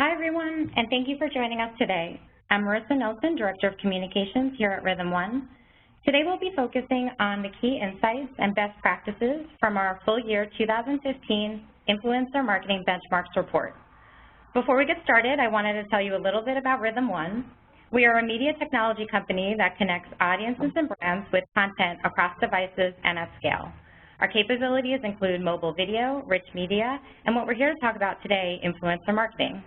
Hi, everyone, and thank you for joining us today. I'm Marissa Nelson, Director of Communications here at Rhythm One. Today we'll be focusing on the key insights and best practices from our full year 2015 Influencer Marketing Benchmarks Report. Before we get started, I wanted to tell you a little bit about Rhythm One. We are a media technology company that connects audiences and brands with content across devices and at scale. Our capabilities include mobile video, rich media, and what we're here to talk about today, influencer marketing.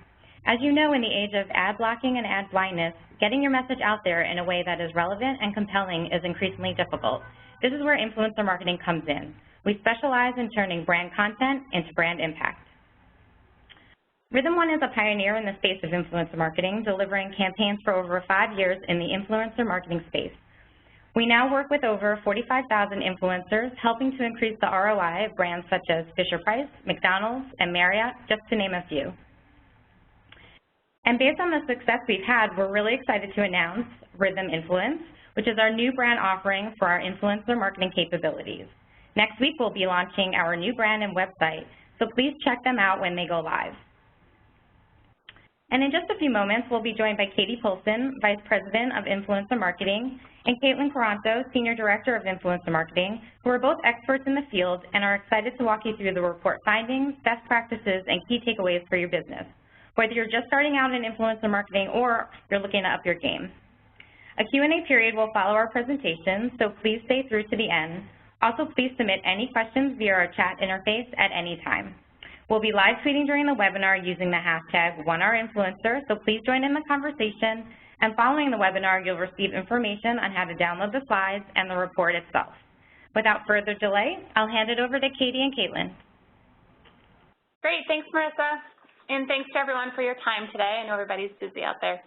As you know, in the age of ad blocking and ad blindness, getting your message out there in a way that is relevant and compelling is increasingly difficult. This is where influencer marketing comes in. We specialize in turning brand content into brand impact. Rhythm One is a pioneer in the space of influencer marketing, delivering campaigns for over 5 years in the influencer marketing space. We now work with over 45,000 influencers, helping to increase the ROI of brands such as Fisher-Price, McDonald's, and Marriott, just to name a few. And based on the success we've had, we're really excited to announce Rhythm Influence, which is our new brand offering for our influencer marketing capabilities. Next week, we'll be launching our new brand and website, so please check them out when they go live. And in just a few moments, we'll be joined by Katie Polson, Vice President of Influencer Marketing, and Caitlin Caranto, Senior Director of Influencer Marketing, who are both experts in the field and are excited to walk you through the report findings, best practices, and key takeaways for your business, whether you're just starting out in influencer marketing or you're looking to up your game. A Q&A period will follow our presentation, so please stay through to the end. Also, please submit any questions via our chat interface at any time. We'll be live tweeting during the webinar using the hashtag #OneOurInfluencer, so please join in the conversation. And following the webinar, you'll receive information on how to download the slides and the report itself. Without further delay, I'll hand it over to Katie and Caitlin. Great, thanks, Marissa. And thanks to everyone for your time today. I know everybody's busy out there.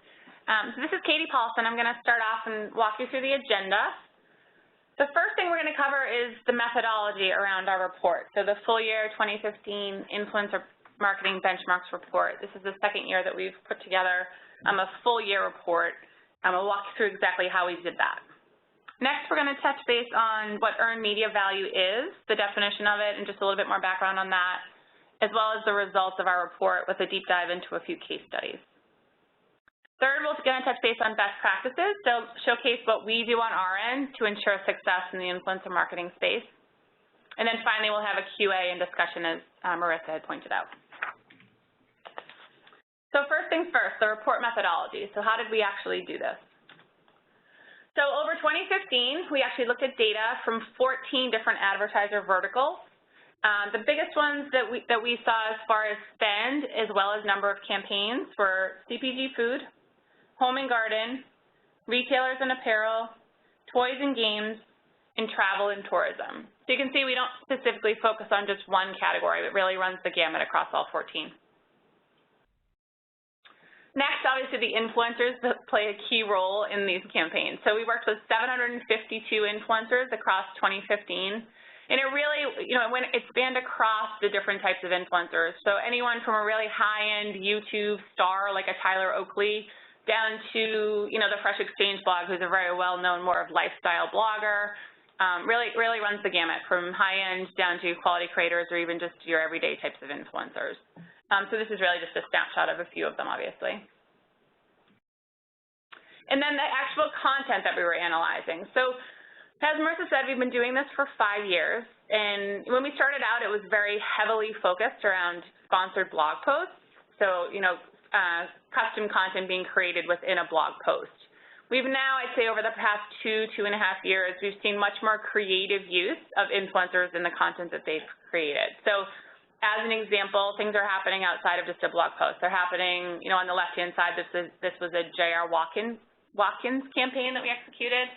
So this is Katie Paulson. I'm going to start off and walk you through the agenda. The first thing we're going to cover is the methodology around our report. So the full year 2015 Influencer Marketing Benchmarks Report. This is the second year that we've put together a full year report. We'll walk you through exactly how we did that. Next, we're going to touch base on what earned media value is, the definition of it, and just a little bit more background on that, as well as the results of our report with a deep dive into a few case studies. Third, we're going to touch base on best practices, so showcase what we do on our end to ensure success in the influencer marketing space. And then finally, we'll have a QA and discussion, as Marissa had pointed out. So first things first, the report methodology. So how did we actually do this? So over 2015, we actually looked at data from 14 different advertiser verticals. The biggest ones that we saw as far as spend, as well as number of campaigns, were CPG food, home and garden, retailers and apparel, toys and games, and travel and tourism. So you can see we don't specifically focus on just one category, but really runs the gamut across all 14. Next, obviously, the influencers that play a key role in these campaigns. So we worked with 752 influencers across 2015. And it really, it spanned across the different types of influencers. So anyone from a really high-end YouTube star like a Tyler Oakley down to, the Fresh Exchange blog, who's a very well-known, more of lifestyle blogger. Really runs the gamut from high-end down to quality creators or even just your everyday types of influencers. So this is really just a snapshot of a few of them, obviously. And then the actual content that we were analyzing. So as Marissa said, we've been doing this for 5 years. And when we started out, it was very heavily focused around sponsored blog posts. So, custom content being created within a blog post. We've now, I'd say over the past 2.5 years, we've seen much more creative use of influencers in the content that they've created. So as an example, things are happening outside of just a blog post. They're happening, on the left-hand side, this was a J.R. Watkins campaign that we executed.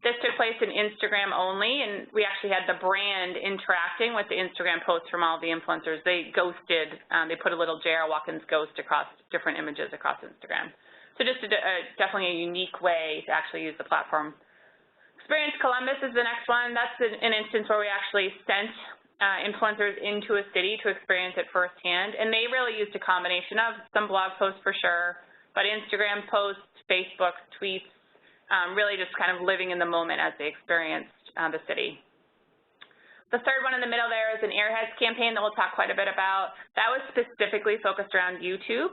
This took place in Instagram only, and we actually had the brand interacting with the Instagram posts from all the influencers. They ghosted, they put a little J.R. Watkins ghost across different images across Instagram. So just definitely a unique way to actually use the platform. Experience Columbus is the next one. That's an instance where we actually sent influencers into a city to experience it firsthand, and they really used a combination of some blog posts for sure, but Instagram posts, Facebook tweets, really just kind of living in the moment as they experienced the city. The third one in the middle there is an Airheads campaign that we'll talk quite a bit about. That was specifically focused around YouTube.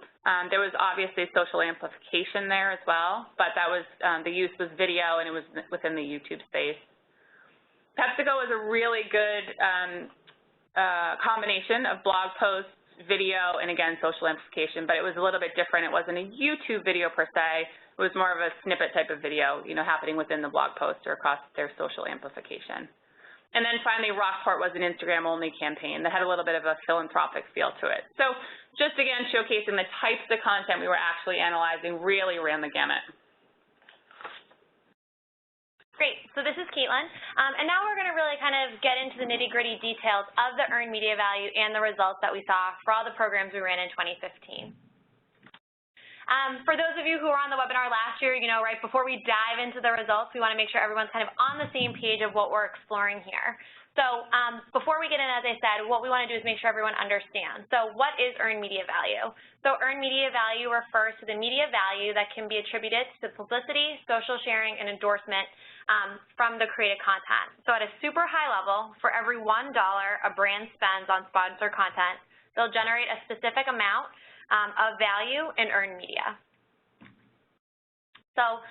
There was obviously social amplification there as well, but that was, the use was video and it was within the YouTube space. PepsiCo was a really good combination of blog posts, video, and again, social amplification, but it was a little bit different. It wasn't a YouTube video per se. It was more of a snippet type of video, you know, happening within the blog post or across their social amplification. And then finally, Rockport was an Instagram-only campaign that had a little bit of a philanthropic feel to it. So just again, showcasing the types of content we were actually analyzing really ran the gamut. Great, so this is Caitlin, and now we're going to really kind of get into the nitty-gritty details of the earned media value and the results that we saw for all the programs we ran in 2015. For those of you who were on the webinar last year, you know, right before we dive into the results, we want to make sure everyone's kind of on the same page of what we're exploring here. So before we get in, as I said, what we want to do is make sure everyone understands. So what is earned media value? So earned media value refers to the media value that can be attributed to publicity, social sharing, and endorsement from the created content. So at a super high level, for every $1 a brand spends on sponsored content, they'll generate a specific amount of value in earned media. So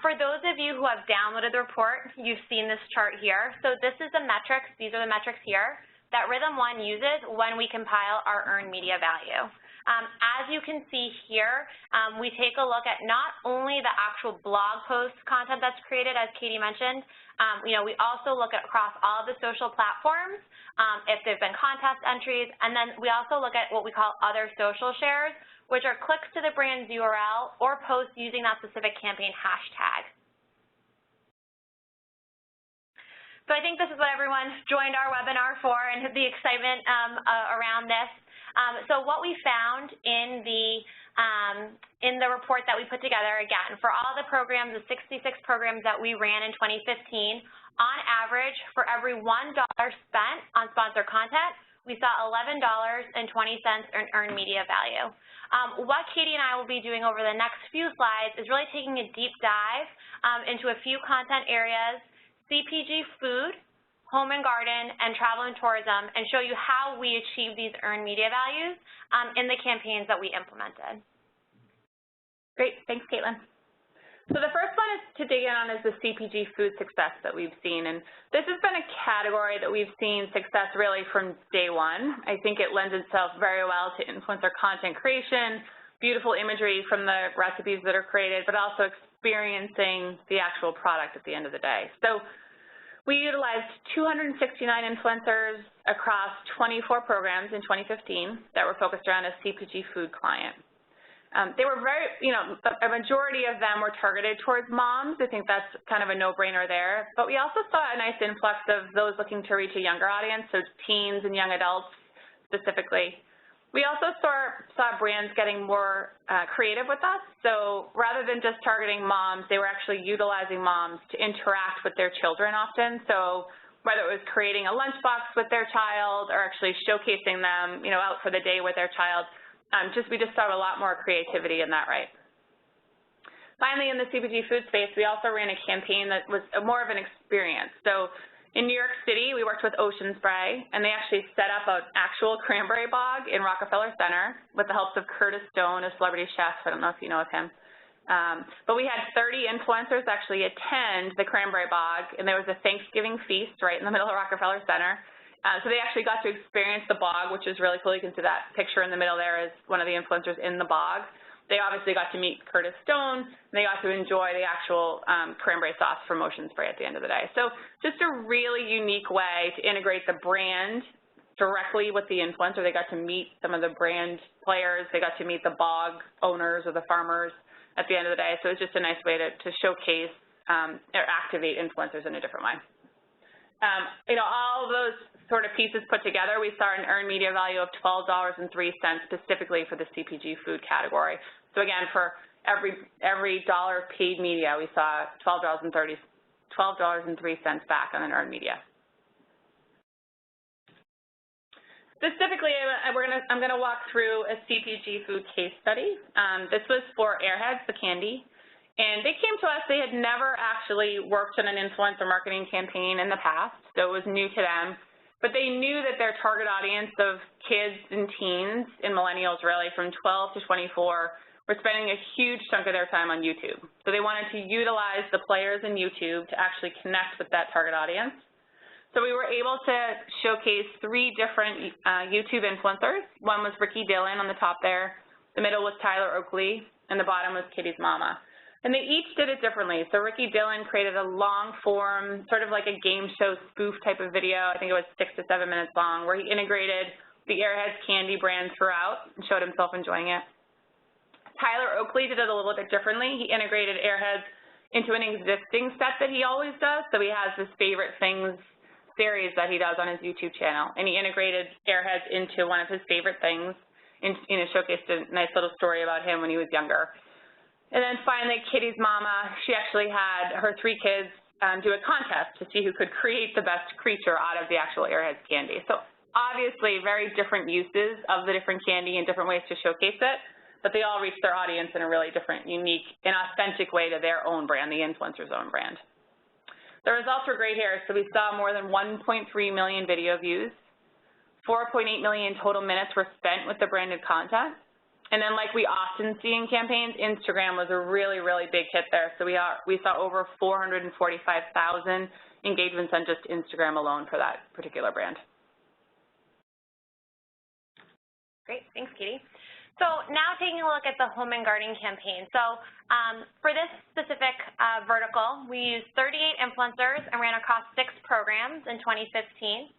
for those of you who have downloaded the report, you've seen this chart here. So this is the metrics, these are the metrics here, that Rhythm One uses when we compile our earned media value. As you can see here, we take a look at not only the actual blog post content that's created, as Katie mentioned, you know, we also look at across all of the social platforms, if there've been contest entries, and then we also look at what we call other social shares, which are clicks to the brand's URL or posts using that specific campaign hashtag. So I think this is what everyone joined our webinar for and the excitement around this. So what we found in the report that we put together, again, for all the programs, the 66 programs that we ran in 2015, on average, for every $1 spent on sponsored content, we saw $11.20 in earned media value. What Katie and I will be doing over the next few slides is really taking a deep dive into a few content areas, CPG food, home and garden, and travel and tourism, and show you how we achieve these earned media values in the campaigns that we implemented. Great, thanks, Caitlin. So the first one is to dig in on is the CPG food success that we've seen, and this has been a category that we've seen success really from day one. I think it lends itself very well to influencer content creation, beautiful imagery from the recipes that are created, but also experiencing the actual product at the end of the day. So we utilized 269 influencers across 24 programs in 2015 that were focused around a CPG food client. They were very, you know, a majority of them were targeted towards moms. I think that's kind of a no-brainer there. But we also saw a nice influx of those looking to reach a younger audience, so teens and young adults specifically. We also saw brands getting more creative with us. So rather than just targeting moms, they were actually utilizing moms to interact with their children often. So whether it was creating a lunchbox with their child or actually showcasing them, you know, out for the day with their child, we just saw a lot more creativity in that, right? Finally, in the CPG food space, we also ran a campaign that was more of an experience. So in New York City, we worked with Ocean Spray, and they actually set up an actual cranberry bog in Rockefeller Center with the help of Curtis Stone, a celebrity chef. I don't know if you know of him. But we had 30 influencers actually attend the cranberry bog, and there was a Thanksgiving feast right in the middle of Rockefeller Center. So they actually got to experience the bog, which is really cool. You can see that picture in the middle there is one of the influencers in the bog. They obviously got to meet Curtis Stone, and they got to enjoy the actual cranberry sauce from Ocean Spray at the end of the day. So just a really unique way to integrate the brand directly with the influencer. They got to meet some of the brand players. They got to meet the bog owners or the farmers at the end of the day. So it's just a nice way to showcase or activate influencers in a different way. You know, all those sort of pieces put together, we saw an earned media value of $12.03 specifically for the CPG food category. So again, for every dollar paid media, we saw $12.03 back on an earned media. Specifically, I'm going to walk through a CPG food case study. This was for Airheads, the candy. And they came to us, they had never actually worked on an influencer marketing campaign in the past, so it was new to them. but they knew that their target audience of kids and teens and millennials really from 12 to 24 were spending a huge chunk of their time on YouTube. So they wanted to utilize the players in YouTube to actually connect with that target audience. So we were able to showcase 3 different YouTube influencers. One was Ricky Dillon on the top there, the middle was Tyler Oakley, and the bottom was Kitty's mama. And they each did it differently. So Ricky Dillon created a long form, sort of like a game show spoof type of video. I think it was 6 to 7 minutes long, where he integrated the Airheads candy brand throughout and showed himself enjoying it. Tyler Oakley did it a little bit differently. He integrated Airheads into an existing set that he always does. So he has this favorite things series that he does on his YouTube channel, and he integrated Airheads into one of his favorite things and showcased a nice little story about him when he was younger. And then finally, Kitty's mama, she actually had her 3 kids do a contest to see who could create the best creature out of the actual Airheads candy. So obviously very different uses of the different candy and different ways to showcase it, but they all reach their audience in a really different, unique, and authentic way to their own brand, the influencer's own brand. The results were great here. So we saw more than 1.3 million video views, 4.8 million total minutes were spent with the branded content. And then like we often see in campaigns, Instagram was a really, really big hit there. So we saw over 445,000 engagements on just Instagram alone for that particular brand. Great, thanks, Katie. So now taking a look at the home and garden campaign. So for this specific vertical, we used 38 influencers and ran across 6 programs in 2015.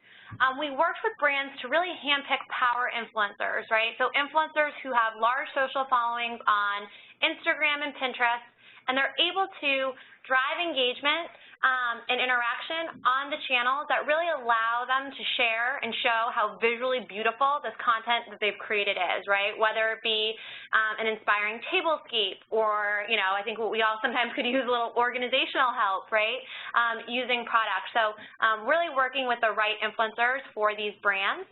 We worked with brands to really handpick power influencers, right? So influencers who have large social followings on Instagram and Pinterest, and they're able to drive engagement and interaction on the channels that really allow them to share and show how visually beautiful this content that they've created is, right? Whether it be an inspiring tablescape or, you know, I think we all sometimes could use a little organizational help, right, using products. So really working with the right influencers for these brands.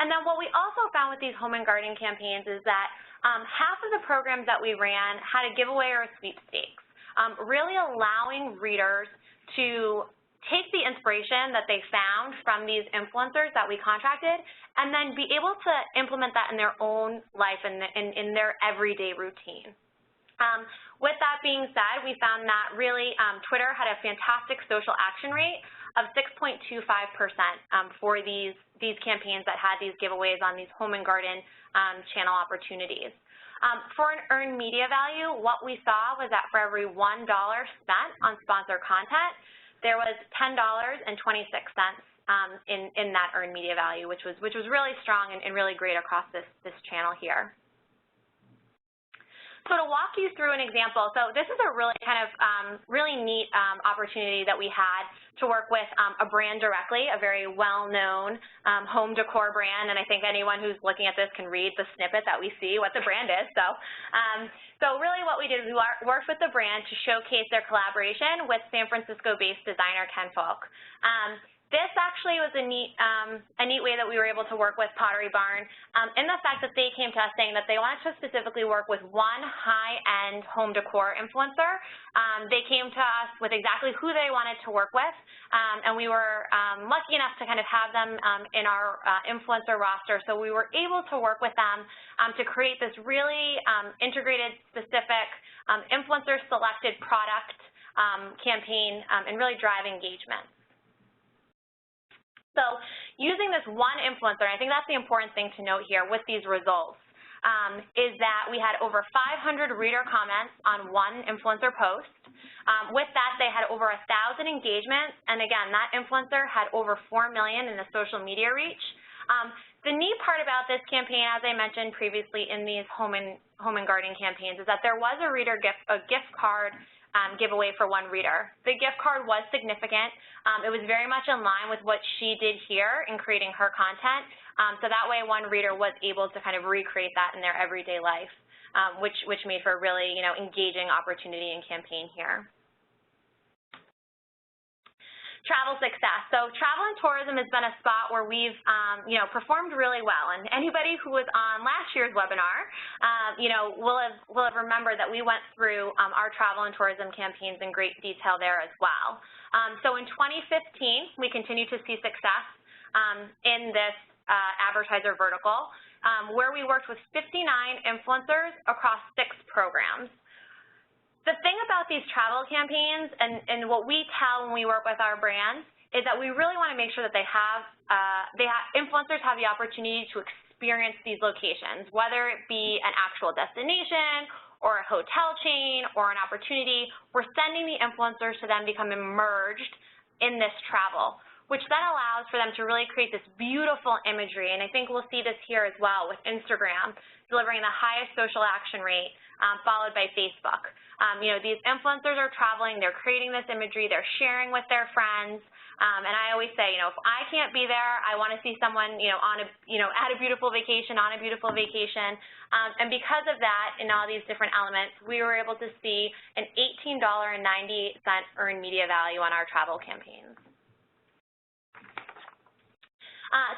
And then what we also found with these home and garden campaigns is that half of the programs that we ran had a giveaway or a sweepstakes, really allowing readers to take the inspiration that they found from these influencers that we contracted and then be able to implement that in their own life and in their everyday routine. With that being said, we found that really Twitter had a fantastic social action rate of 6.25% for these campaigns that had these giveaways on these home and garden channel opportunities. For an earned media value, what we saw was that for every $1 spent on sponsored content, there was $10.26 in that earned media value, which was really strong and really great across this channel here. So to walk you through an example, so this is a really kind of really neat opportunity that we had to work with a brand directly, a very well-known home decor brand, and I think anyone who's looking at this can read the snippet that we see what the brand is. So really what we did is we worked with the brand to showcase their collaboration with San Francisco-based designer Ken Falk. This actually was a neat way that we were able to work with Pottery Barn in the fact that they came to us saying that they wanted to specifically work with one high-end home decor influencer. They came to us with exactly who they wanted to work with, and we were lucky enough to kind of have them in our influencer roster. So we were able to work with them to create this really integrated, specific, influencer-selected product campaign and really drive engagement. So using this one influencer, I think that's the important thing to note here with these results, is that we had over 500 reader comments on one influencer post. With that, they had over 1,000 engagements, and again, that influencer had over 4 million in the social media reach. The neat part about this campaign, as I mentioned previously in these home and garden campaigns, is that there was a gift card giveaway for one reader. The gift card was significant. It was very much in line with what she did here in creating her content. So that way one reader was able to kind of recreate that in their everyday life, which made for a really, engaging opportunity and campaign here. Travel success. So travel and tourism has been a spot where we've, performed really well. And anybody who was on last year's webinar, will have remembered that we went through our travel and tourism campaigns in great detail there as well. So in 2015, we continued to see success in this advertiser vertical, where we worked with 59 influencers across 6 programs. The thing about these travel campaigns and what we tell when we work with our brands is that we really want to make sure that influencers have the opportunity to experience these locations, whether it be an actual destination or a hotel chain or an opportunity. We're sending the influencers to then become immersed in this travel, which then allows for them to really create this beautiful imagery. And I think we'll see this here as well with Instagram delivering the highest social action rate, followed by Facebook. These influencers are traveling, they're creating this imagery, they're sharing with their friends. And I always say, if I can't be there, I want to see someone, at a beautiful vacation, on a beautiful vacation. And because of that, in all these different elements, we were able to see an $18.98 earned media value on our travel campaigns.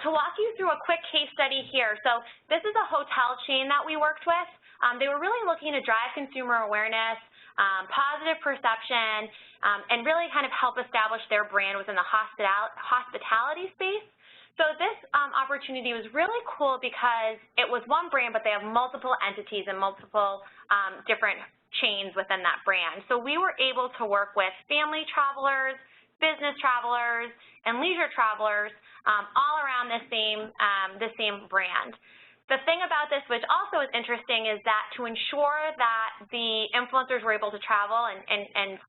To walk you through a quick case study here. So this is a hotel chain that we worked with. They were really looking to drive consumer awareness, positive perception, and really kind of help establish their brand within the hospitality space. So this opportunity was really cool because it was one brand, but they have multiple entities and multiple different chains within that brand. So we were able to work with family travelers, business travelers, and leisure travelers all around the same brand. The thing about this, which also is interesting, is that to ensure that the influencers were able to travel and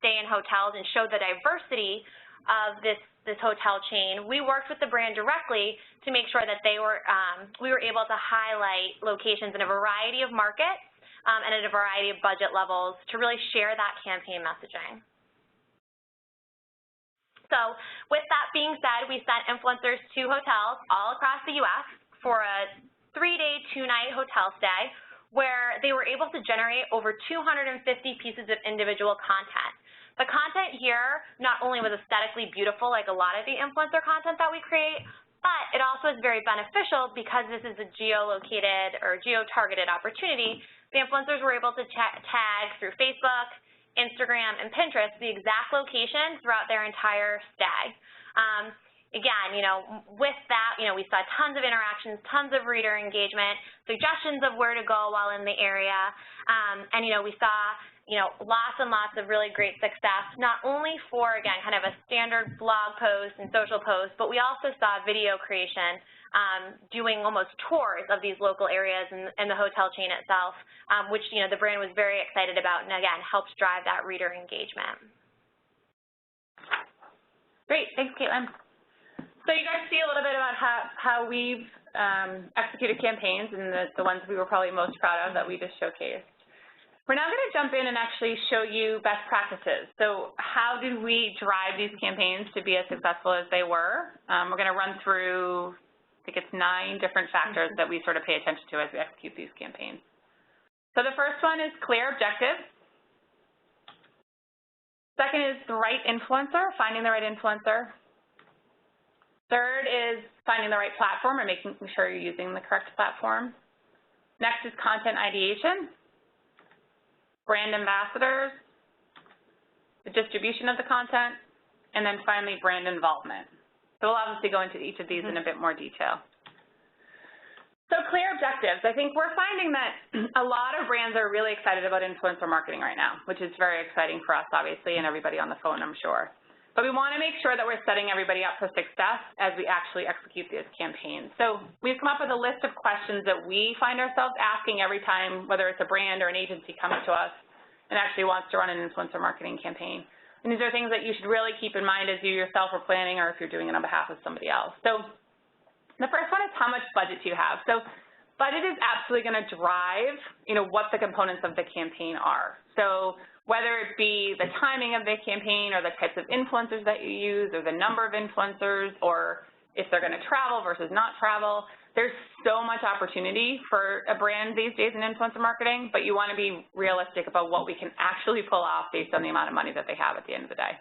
stay in hotels and show the diversity of this hotel chain, we worked with the brand directly to make sure that we were able to highlight locations in a variety of markets and at a variety of budget levels to really share that campaign messaging. So with that being said, we sent influencers to hotels all across the U.S. for a 3-day, 2-night hotel stay where they were able to generate over 250 pieces of individual content. The content here not only was aesthetically beautiful like a lot of the influencer content that we create, but it also is very beneficial because this is a geo-located or geo-targeted opportunity. The influencers were able to tag through Facebook, Instagram, and Pinterest the exact location throughout their entire stay. Again, with that, we saw tons of interactions, tons of reader engagement, suggestions of where to go while in the area, and, we saw, lots and lots of really great success, not only for, again, kind of a standard blog post and social post, but we also saw video creation doing almost tours of these local areas and the hotel chain itself, which, the brand was very excited about and, again, helps drive that reader engagement. Great. Thanks, Caitlin. So you guys see a little bit about how we've executed campaigns and the ones we were probably most proud of that we just showcased. We're now going to jump in and actually show you best practices. So how did we drive these campaigns to be as successful as they were? We're going to run through, I think it's 9 different factors that we sort of pay attention to as we execute these campaigns. So the first one is clear objectives. Second is the right influencer, finding the right influencer. Third is finding the right platform and making sure you're using the correct platform. Next is content ideation, brand ambassadors, the distribution of the content, and then finally brand involvement. So we'll obviously go into each of these in a bit more detail. So clear objectives. I think we're finding that a lot of brands are really excited about influencer marketing right now, which is very exciting for us, obviously, and everybody on the phone, I'm sure. But we want to make sure that we're setting everybody up for success as we actually execute these campaigns. So we've come up with a list of questions that we find ourselves asking every time, whether it's a brand or an agency comes to us and actually wants to run an influencer marketing campaign. And these are things that you should really keep in mind as you yourself are planning or if you're doing it on behalf of somebody else. So the first one is how much budget do you have? So budget is absolutely going to drive, what the components of the campaign are. So whether it be the timing of the campaign or the types of influencers that you use or the number of influencers or if they're going to travel versus not travel, there's so much opportunity for a brand these days in influencer marketing, but you want to be realistic about what we can actually pull off based on the amount of money that they have at the end of the day.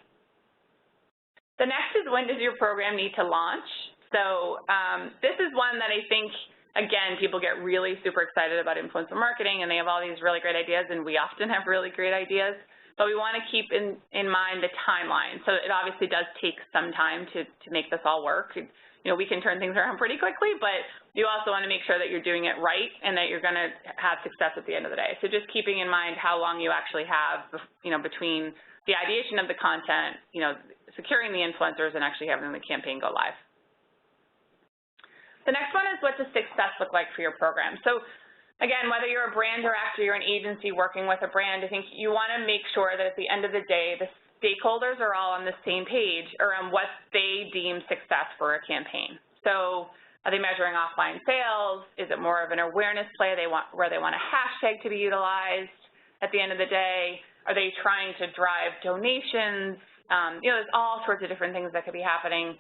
The next is when does your program need to launch? So this is one that I think, again, people get really super excited about influencer marketing and they have all these really great ideas, and we often have really great ideas, but we want to keep in mind the timeline. So it obviously does take some time to make this all work. we can turn things around pretty quickly, but you also want to make sure that you're doing it right and that you're going to have success at the end of the day. So just keeping in mind how long you actually have, between the ideation of the content, securing the influencers, and actually having the campaign go live. The next one is, what does success look like for your program? So again, whether you're a brand or actually you're an agency working with a brand, I think you want to make sure that at the end of the day, the stakeholders are all on the same page around what they deem success for a campaign. So are they measuring offline sales? Is it more of an awareness play where they want a hashtag to be utilized at the end of the day? Are they trying to drive donations? There's all sorts of different things that could be happening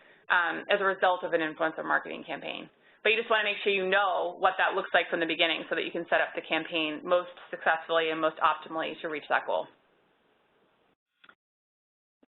as a result of an influencer marketing campaign. But you just want to make sure you know what that looks like from the beginning so that you can set up the campaign most successfully and most optimally to reach that goal.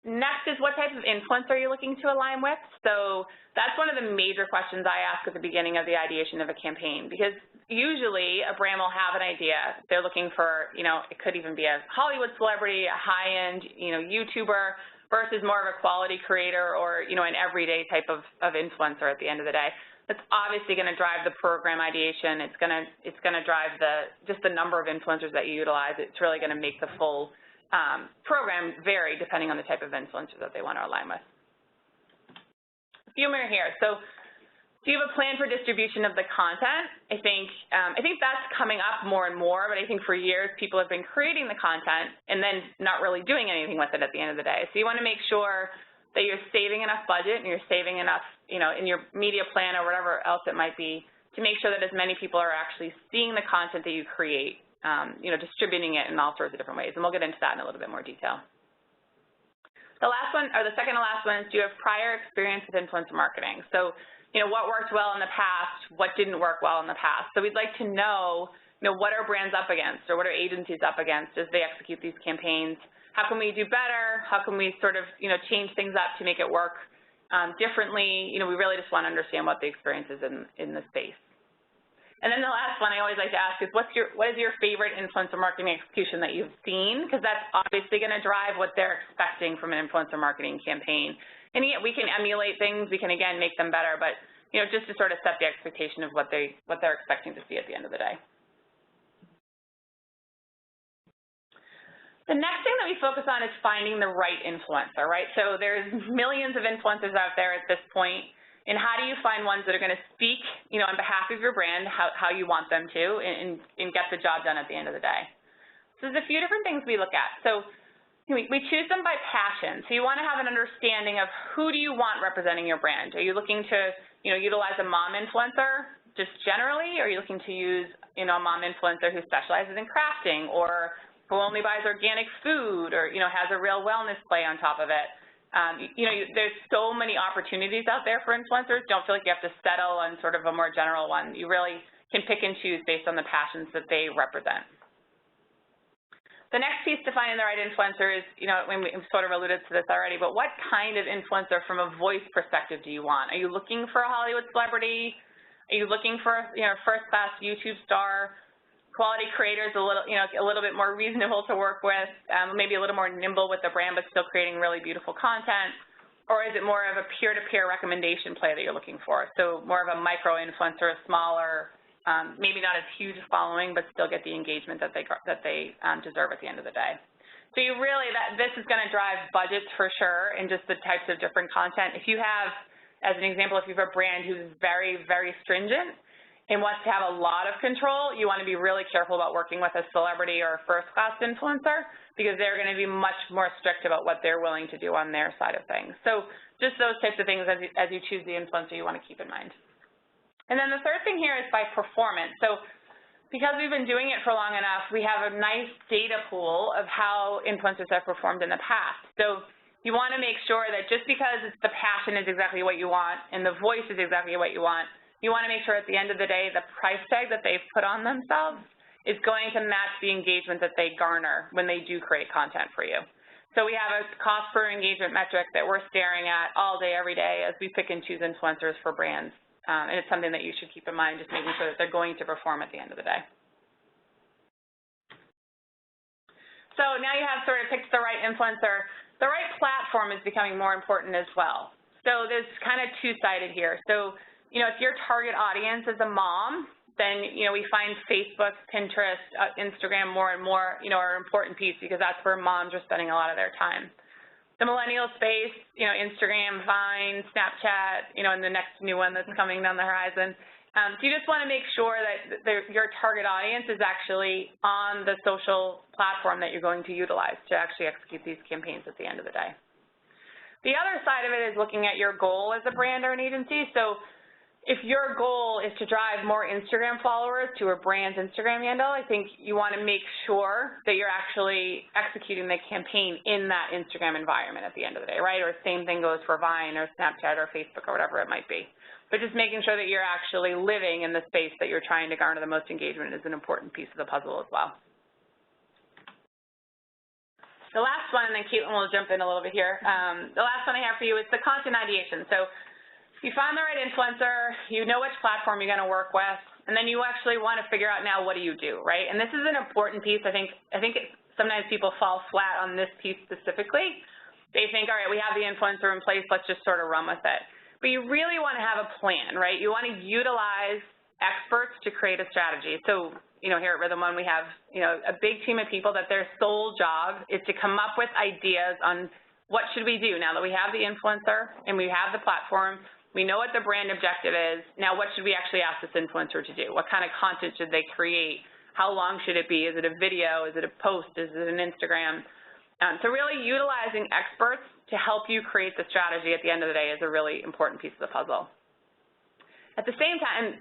Next is, what type of influencer are you looking to align with? So that's one of the major questions I ask at the beginning of the ideation of a campaign, because usually a brand will have an idea. They're looking for, it could even be a Hollywood celebrity, a high-end, YouTuber, versus more of a quality creator or, an everyday type of influencer at the end of the day. That's obviously going to drive the program ideation. It's going to drive just the number of influencers that you utilize. It's really going to make the full program vary depending on the type of influencer that they want to align with. A few more here. So do you have a plan for distribution of the content? I think that's coming up more and more, but I think for years people have been creating the content and then not really doing anything with it at the end of the day. So you want to make sure that you're saving enough budget and you're saving enough, in your media plan or whatever else it might be, to make sure that as many people are actually seeing the content that you create, distributing it in all sorts of different ways. And we'll get into that in a little bit more detail. The last one, or the second to last one, is, do you have prior experience with influencer marketing? So, what worked well in the past, what didn't work well in the past. So we'd like to know, what are brands up against or what are agencies up against as they execute these campaigns? How can we do better? How can we sort of, change things up to make it work differently? We really just want to understand what the experience is in the space. And then the last one I always like to ask is, what is your favorite influencer marketing execution that you've seen? Because that's obviously going to drive what they're expecting from an influencer marketing campaign. And yet we can emulate things, we can again make them better, but just to sort of set the expectation of what they're expecting to see at the end of the day. The next thing that we focus on is finding the right influencer, right? So there's millions of influencers out there at this point. And how do you find ones that are going to speak, on behalf of your brand, how you want them to, and get the job done at the end of the day? So there's a few different things we look at. So we choose them by passion. So you want to have an understanding of who do you want representing your brand. Are you looking to, utilize a mom influencer just generally? Or are you looking to use, a mom influencer who specializes in crafting, or who only buys organic food, or, has a real wellness play on top of it? There's so many opportunities out there for influencers. Don't feel like you have to settle on sort of a more general one. You really can pick and choose based on the passions that they represent. The next piece to finding the right influencer is, we've sort of alluded to this already, but what kind of influencer from a voice perspective do you want? Are you looking for a Hollywood celebrity? Are you looking for a first-class YouTube star? Quality creators a little bit more reasonable to work with, maybe a little more nimble with the brand, but still creating really beautiful content? Or is it more of a peer-to-peer recommendation play that you're looking for? So more of a micro-influencer, a smaller, maybe not as huge a following, but still get the engagement that they deserve at the end of the day. So you really, this is going to drive budgets for sure, and just the types of different content. If you have, as an example, if you have a brand who's very, very stringent and wants to have a lot of control, you want to be really careful about working with a celebrity or a first-class influencer, because they're going to be much more strict about what they're willing to do on their side of things. So just those types of things as you choose the influencer you want to keep in mind. And then the third thing here is by performance. So because we've been doing it for long enough, we have a nice data pool of how influencers have performed in the past. So you want to make sure that just because the passion is exactly what you want and the voice is exactly what you want to make sure at the end of the day the price tag that they've put on themselves is going to match the engagement that they garner when they do create content for you. So we have a cost per engagement metric that we're staring at all day, every day as we pick and choose influencers for brands. And it's something that you should keep in mind, just making sure that they're going to perform at the end of the day. So now you have sort of picked the right influencer. The right platform is becoming more important as well. So there's kind of two-sided here. So, if your target audience is a mom, then, we find Facebook, Pinterest, Instagram more and more, are an important piece because that's where moms are spending a lot of their time. The millennial space, Instagram, Vine, Snapchat, and the next new one that's coming down the horizon. So you just want to make sure that your target audience is actually on the social platform that you're going to utilize to actually execute these campaigns at the end of the day. The other side of it is looking at your goal as a brand or an agency. So if your goal is to drive more Instagram followers to a brand's Instagram handle, I think you want to make sure that you're actually executing the campaign in that Instagram environment at the end of the day, right? Or same thing goes for Vine or Snapchat or Facebook or whatever it might be. But just making sure that you're actually living in the space that you're trying to garner the most engagement is an important piece of the puzzle as well. The last one, and then Caitlin will jump in a little bit here. The last one I have for you is the content ideation. So you find the right influencer, you know which platform you're going to work with, and then you actually want to figure out now what do you do, right? And this is an important piece. I think sometimes people fall flat on this piece specifically. They think, all right, we have the influencer in place, let's just sort of run with it. But you really want to have a plan, right? You want to utilize experts to create a strategy. So, here at Rhythm One, we have, a big team of people that their sole job is to come up with ideas on what should we do now that we have the influencer and we have the platform, we know what the brand objective is, now what should we actually ask this influencer to do? What kind of content should they create? How long should it be? Is it a video? Is it a post? Is it an Instagram? So really utilizing experts to help you create the strategy at the end of the day is a really important piece of the puzzle. At the same time,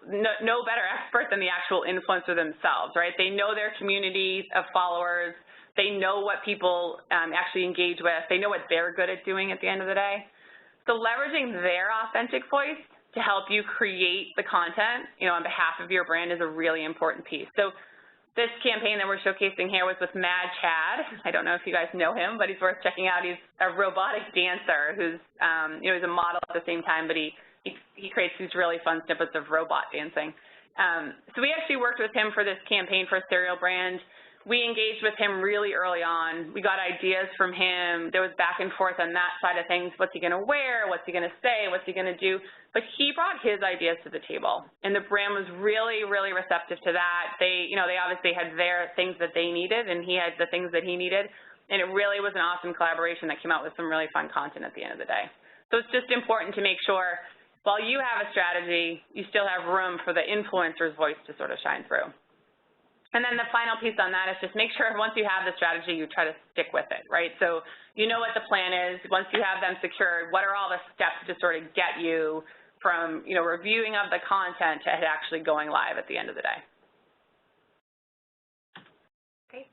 no better expert than the actual influencer themselves, right? They know their community of followers. They know what people actually engage with. They know what they're good at doing at the end of the day. So leveraging their authentic voice to help you create the content, on behalf of your brand is a really important piece. So this campaign that we're showcasing here was with Mad Chad. I don't know if you guys know him, but he's worth checking out. He's a robotic dancer who's, he's a model at the same time, but he creates these really fun snippets of robot dancing. So we actually worked with him for this campaign for a cereal brand. We engaged with him really early on. We got ideas from him. There was back and forth on that side of things. What's he going to wear? What's he going to say? What's he going to do? But he brought his ideas to the table, and the brand was really, really receptive to that. They obviously had their things that they needed, and he had the things that he needed, and it really was an awesome collaboration that came out with some really fun content at the end of the day. So it's just important to make sure while you have a strategy, you still have room for the influencer's voice to sort of shine through. And then the final piece on that is just make sure once you have the strategy, you try to stick with it, right? So you know what the plan is. Once you have them secured, what are all the steps to sort of get you from, reviewing of the content to actually going live at the end of the day? Great.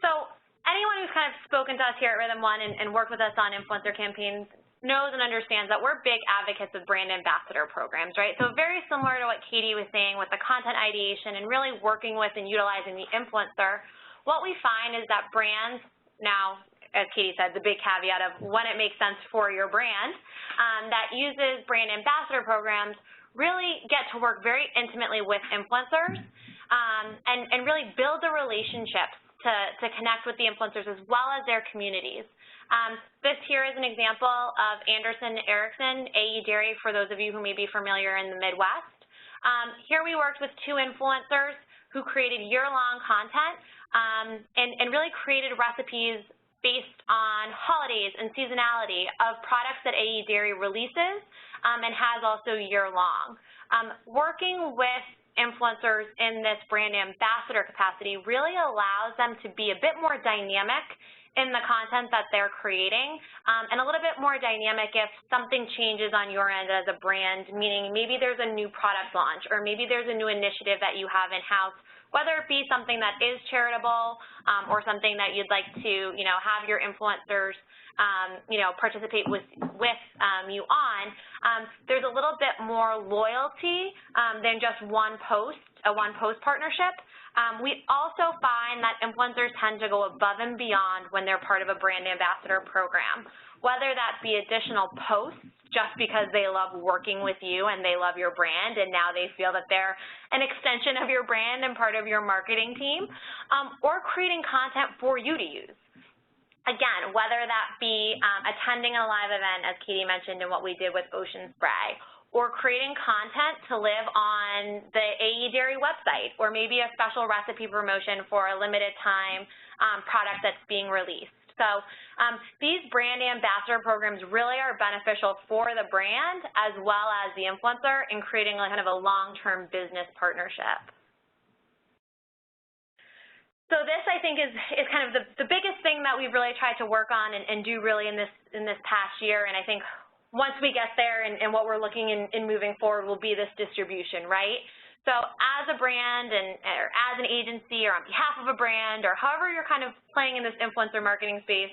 So anyone who's kind of spoken to us here at Rhythm One and worked with us on influencer campaigns knows and understands that we're big advocates of brand ambassador programs, right? So very similar to what Katie was saying with the content ideation and really working with and utilizing the influencer, what we find is that brands now, as Katie said, the big caveat of when it makes sense for your brand, that uses brand ambassador programs really get to work very intimately with influencers and really build the relationships to connect with the influencers as well as their communities. This here is an example of Anderson Erickson, AE Dairy, for those of you who may be familiar in the Midwest. Here we worked with two influencers who created year-long content and really created recipes based on holidays and seasonality of products that AE Dairy releases and has also year-long. Working with influencers in this brand ambassador capacity really allows them to be a bit more dynamic in the content that they're creating, and a little bit more dynamic if something changes on your end as a brand, meaning maybe there's a new product launch or maybe there's a new initiative that you have in-house, whether it be something that is charitable or something that you'd like to, have your influencers, participate with you on, there's a little bit more loyalty than just a one-post partnership. We also find that influencers tend to go above and beyond when they're part of a brand ambassador program, whether that be additional posts just because they love working with you and they love your brand and now they feel that they're an extension of your brand and part of your marketing team, or creating content for you to use. Again, whether that be attending a live event, as Katie mentioned, and what we did with Ocean Spray, or creating content to live on the AE Dairy website, or maybe a special recipe promotion for a limited time product that's being released. So these brand ambassador programs really are beneficial for the brand as well as the influencer in creating kind of a long-term business partnership. So this, I think, is kind of the biggest thing that we've really tried to work on and do really in this past year. And I think once we get there and what we're looking in moving forward will be this distribution, right? So as a brand or as an agency or on behalf of a brand or however you're kind of playing in this influencer marketing space,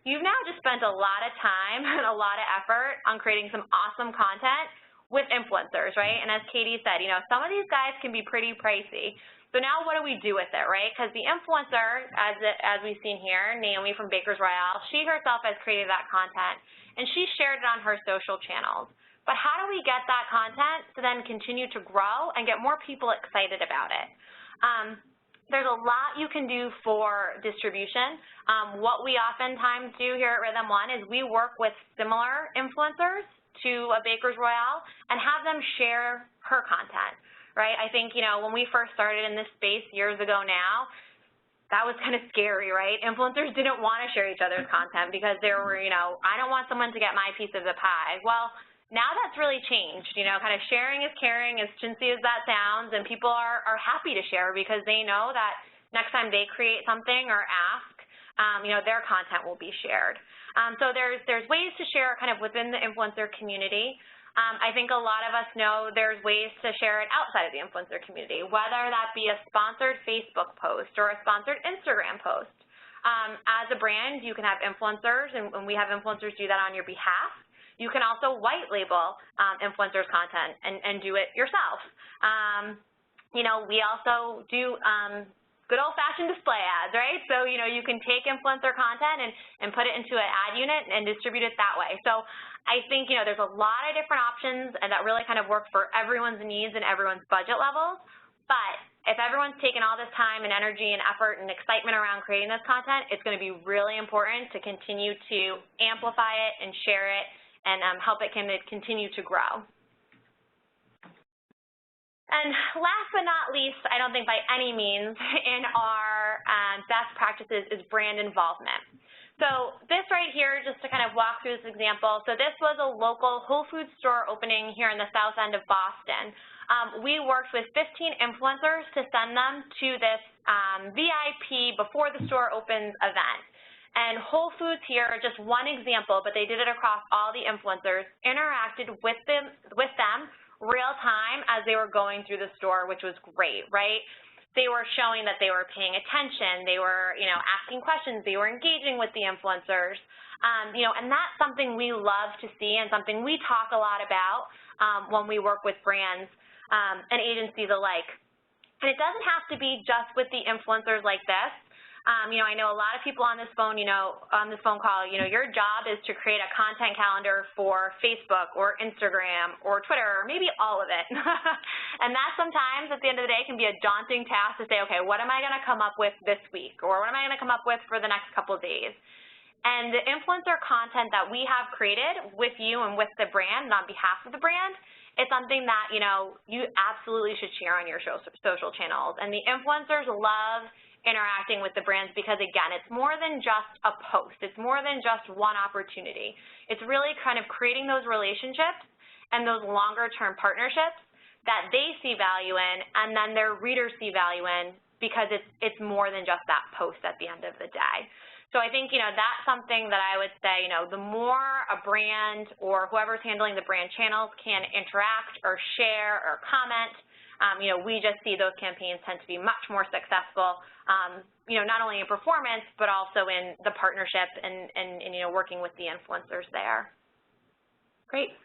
you've now just spent a lot of time and a lot of effort on creating some awesome content with influencers, right? And as Katie said, some of these guys can be pretty pricey. So now what do we do with it, right? Because the influencer, as we've seen here, Naomi from Baker's Royale, she herself has created that content, and she shared it on her social channels. But how do we get that content to then continue to grow and get more people excited about it? There's a lot you can do for distribution. What we oftentimes do here at Rhythm One is we work with similar influencers to a Baker's Royale and have them share her content. Right? I think, when we first started in this space years ago now, that was kind of scary, right? Influencers didn't want to share each other's content because there were, I don't want someone to get my piece of the pie. Well, now that's really changed, kind of sharing is caring, as chintzy as that sounds, and people are happy to share because they know that next time they create something or ask, their content will be shared. So there's ways to share kind of within the influencer community. I think a lot of us know there's ways to share it outside of the influencer community, whether that be a sponsored Facebook post or a sponsored Instagram post. As a brand, you can have influencers, and we have influencers do that on your behalf. You can also white label influencers' content and do it yourself. We also do good old-fashioned display ads, right? So, you can take influencer content and put it into an ad unit and distribute it that way. So I think, there's a lot of different options and that really kind of work for everyone's needs and everyone's budget levels. But if everyone's taken all this time and energy and effort and excitement around creating this content, it's going to be really important to continue to amplify it and share it and help it continue to grow. And last but not least, I don't think by any means in our best practices is brand involvement. So this right here, just to kind of walk through this example, so this was a local Whole Foods store opening here in the south end of Boston. We worked with 15 influencers to send them to this VIP before the store opens event. And Whole Foods here are just one example, but they did it across all the influencers, interacted with them real time as they were going through the store, which was great, right? They were showing that they were paying attention, they were, asking questions, they were engaging with the influencers, and that's something we love to see and something we talk a lot about when we work with brands and agencies alike. And it doesn't have to be just with the influencers like this. I know a lot of people on this phone, on this phone call, your job is to create a content calendar for Facebook or Instagram or Twitter or maybe all of it. And that sometimes at the end of the day can be a daunting task to say, okay, what am I going to come up with this week? Or what am I going to come up with for the next couple of days? And the influencer content that we have created with you and with the brand and on behalf of the brand is something that, you absolutely should share on your social channels. And the influencers love interacting with the brands because, again, it's more than just a post. It's more than just one opportunity. It's really kind of creating those relationships and those longer-term partnerships that they see value in and then their readers see value in because it's more than just that post at the end of the day. So I think, that's something that I would say, the more a brand or whoever's handling the brand channels can interact or share or comment, we just see those campaigns tend to be much more successful, not only in performance, but also in the partnership and working with the influencers there. Great.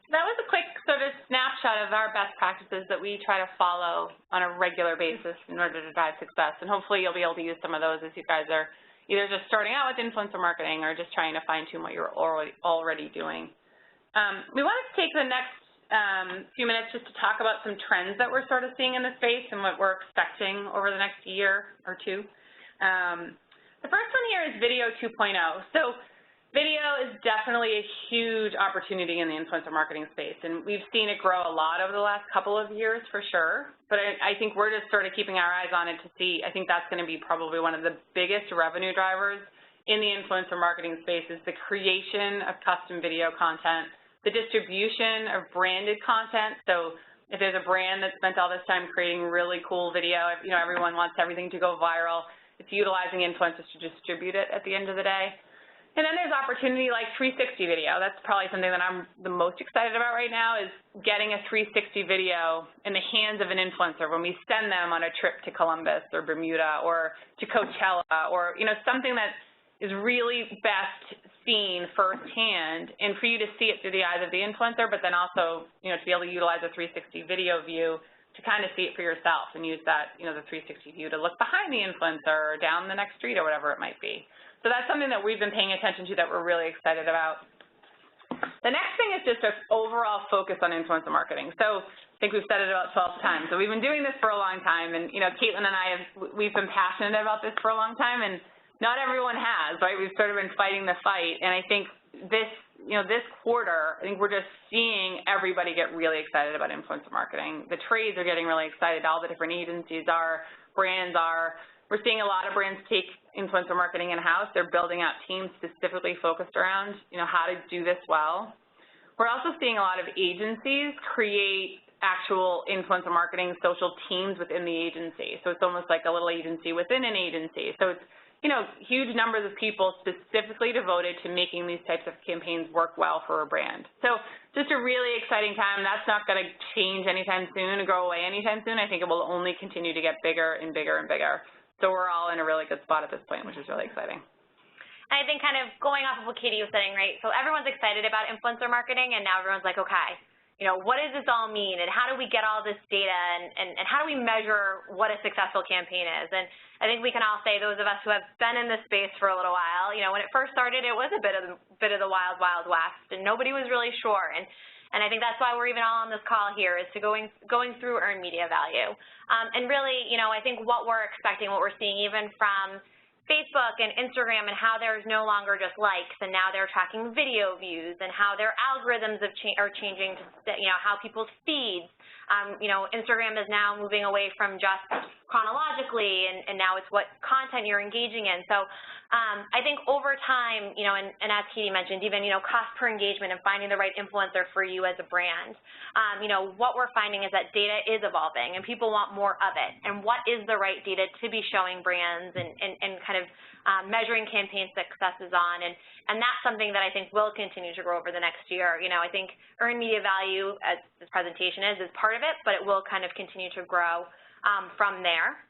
So that was a quick sort of snapshot of our best practices that we try to follow on a regular basis in order to drive success. And hopefully you'll be able to use some of those as you guys are either just starting out with influencer marketing or just trying to fine-tune what you're already doing. We wanted to take the next few minutes just to talk about some trends that we're sort of seeing in the space and what we're expecting over the next year or two. The first one here is Video 2.0. So video is definitely a huge opportunity in the influencer marketing space, and we've seen it grow a lot over the last couple of years for sure, but I think we're just sort of keeping our eyes on it to see. I think that's going to be probably one of the biggest revenue drivers in the influencer marketing space is the creation of custom video content, the distribution of branded content. So if there's a brand that spent all this time creating really cool video, you know, everyone wants everything to go viral, it's utilizing influencers to distribute it at the end of the day. And then there's opportunity like 360 video. That's probably something that I'm the most excited about right now is getting a 360 video in the hands of an influencer when we send them on a trip to Columbus or Bermuda or to Coachella or, you know, something that is really best seen firsthand and for you to see it through the eyes of the influencer, but then also, you know, to be able to utilize a 360 video view to kind of see it for yourself and use that, you know, the 360 view to look behind the influencer or down the next street or whatever it might be. So that's something that we've been paying attention to that we're really excited about. The next thing is just an overall focus on influencer marketing. So I think we've said it about 12 times. So we've been doing this for a long time, and, you know, Caitlin and I, we've been passionate about this for a long time, and not everyone has, right? We've sort of been fighting the fight, and I think this, you know, this quarter, I think we're just seeing everybody get really excited about influencer marketing. The trades are getting really excited. All the different agencies are, brands are. We're seeing a lot of brands take influencer marketing in-house. They're building out teams specifically focused around, you know, how to do this well. We're also seeing a lot of agencies create actual influencer marketing social teams within the agency. So it's almost like a little agency within an agency. So it's, you know, huge numbers of people specifically devoted to making these types of campaigns work well for a brand. So just a really exciting time. That's not going to change anytime soon or go away anytime soon. I think it will only continue to get bigger and bigger and bigger. So we're all in a really good spot at this point, which is really exciting. I think kind of going off of what Katie was saying, right, so everyone's excited about influencer marketing, and now everyone's like, okay, you know, what does this all mean, and how do we get all this data, and how do we measure what a successful campaign is? And I think we can all say, those of us who have been in this space for a little while, you know, when it first started, it was a bit of the wild, wild west, and nobody was really sure. And I think that's why we're even all on this call here, is to going through earned media value. And really, you know, I think what we're expecting, what we're seeing even from Facebook and Instagram, and how there's no longer just likes, and now they're tracking video views, and how their algorithms are changing to, you know, how people's feeds. You know, Instagram is now moving away from just chronologically, and now it's what content you're engaging in. So I think over time, you know, and as Katie mentioned, even, you know, cost per engagement and finding the right influencer for you as a brand, you know, what we're finding is that data is evolving and people want more of it. And what is the right data to be showing brands and kind of measuring campaign successes on? And that's something that I think will continue to grow over the next year. You know, I think earned media value, as this presentation is part of it, but it will kind of continue to grow from there.